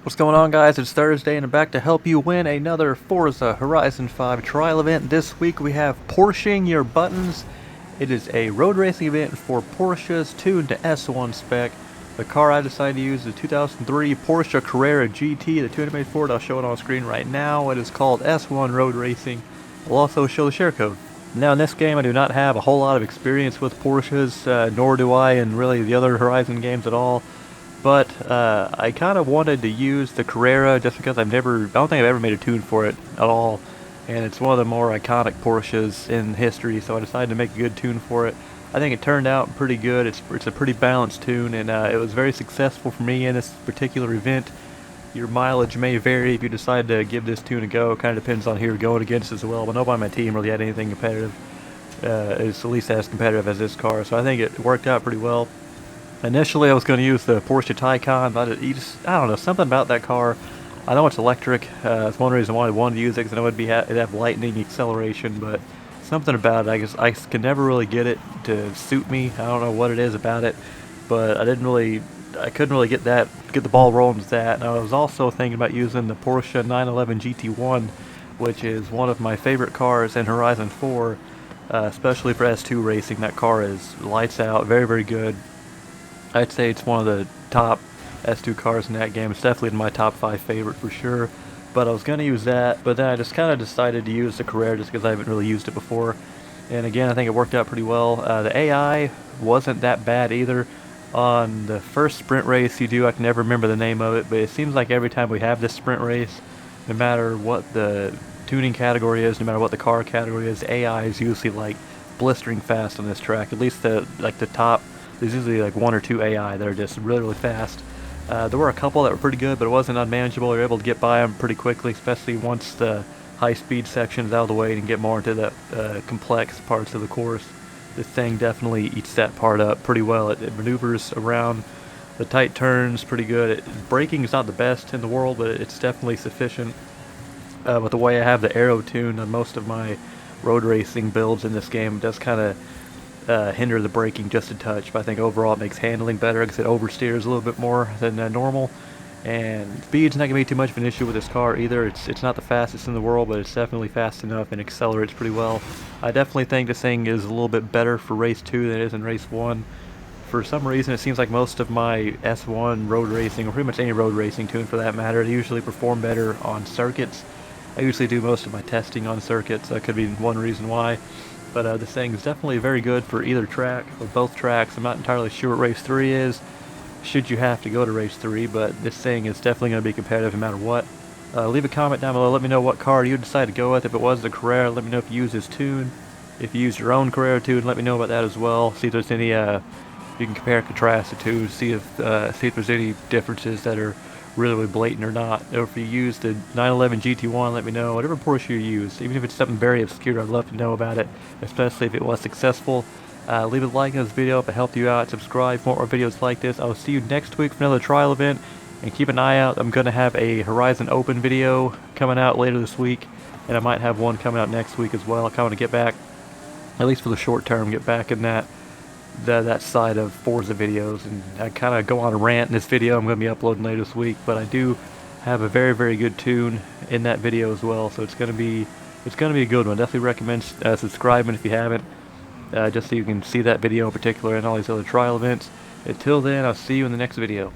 What's going on, guys? It's Thursday and I'm back to help you win another Forza Horizon 5 trial event. This week we have Porscheing Your Buttons. It is a road racing event for Porsches tuned to S1 spec. The car I decided to use is the 2003 Porsche Carrera GT, the tune made for it. I'll show it on screen right now. It is called S1 Road Racing. I'll also show the share code. Now in this game I do not have a whole lot of experience with Porsches, nor do I in really the other Horizon games at all. But I kind of wanted to use the Carrera just because I don't think I've ever made a tune for it at all. And it's one of the more iconic Porsches in history, so I decided to make a good tune for it. I think it turned out pretty good. It's a pretty balanced tune, and it was very successful for me in this particular event. Your mileage may vary if you decide to give this tune a go. It kind of depends on who you're going against as well, but nobody on my team really had anything competitive. It's at least as competitive as this car, so I think it worked out pretty well. Initially, I was going to use the Porsche Taycan, but I don't know, something about that car. I know it's electric. That's one reason why I wanted to use it, because I know it'd have lightning acceleration, but something about it, I can never really get it to suit me. I don't know what it is about it, but I couldn't really get the ball rolling with that. And I was also thinking about using the Porsche 911 GT1, which is one of my favorite cars in Horizon 4, especially for S2 racing. That car is lights out, very, very good. I'd say it's one of the top S2 cars in that game. It's definitely in my top 5 favorite for sure. But I was going to use that, but then I just kind of decided to use the Carrera just because I haven't really used it before. And again, I think it worked out pretty well. The AI wasn't that bad either. On the first sprint race you do, I can never remember the name of it, but it seems like every time we have this sprint race, no matter what the tuning category is, no matter what the car category is, AI is usually like blistering fast on this track. At least the top. There's usually like 1 or 2 AI that are just really, really fast. There were a couple that were pretty good, but it wasn't unmanageable. We were able to get by them pretty quickly, especially once the high-speed section is out of the way and get more into the complex parts of the course. This thing definitely eats that part up pretty well. It maneuvers around the tight turns pretty good. Braking is not the best in the world, but it's definitely sufficient. With the way I have the aero tune on most of my road racing builds in this game, it does kind of hinder the braking just a touch, but I think overall it makes handling better because it oversteers a little bit more than normal. And speed's not going to be too much of an issue with this car either. It's not the fastest in the world, but it's definitely fast enough and accelerates pretty well. I definitely think this thing is a little bit better for race 2 than it is in race 1. For some reason, it seems like most of my S1 road racing, or pretty much any road racing tune for that matter, they usually perform better on circuits. I usually do most of my testing on circuits. That could be one reason why. But this thing is definitely very good for either track, or both tracks. I'm not entirely sure what race 3 is, should you have to go to race 3, but this thing is definitely going to be competitive no matter what. Leave a comment down below, let me know what car you decide to go with. If it was the Carrera, let me know if you use this tune. If you use your own Carrera tune, let me know about that as well. See if there's any, you can compare and contrast the two, see if there's any differences that are really blatant or not. Or if you use the 911 GT1, let me know. Whatever Porsche you use, even if it's something very obscure, I'd love to know about it, especially if it was successful. Leave a like on this video if it helped you out. Subscribe for more videos like this. I will see you next week for another trial event, and keep an eye out. I'm going to have a Horizon Open video coming out later this week, and I might have one coming out next week as well. I kind of want to get back, at least for the short term, get back in that side of Forza videos, and I kind of go on a rant in this video I'm going to be uploading later this week, but I do have a very, very good tune in that video as well, so it's going to be a good one. Definitely recommend subscribing if you haven't, just so you can see that video in particular and all these other trial events. Until then, I'll see you in the next video.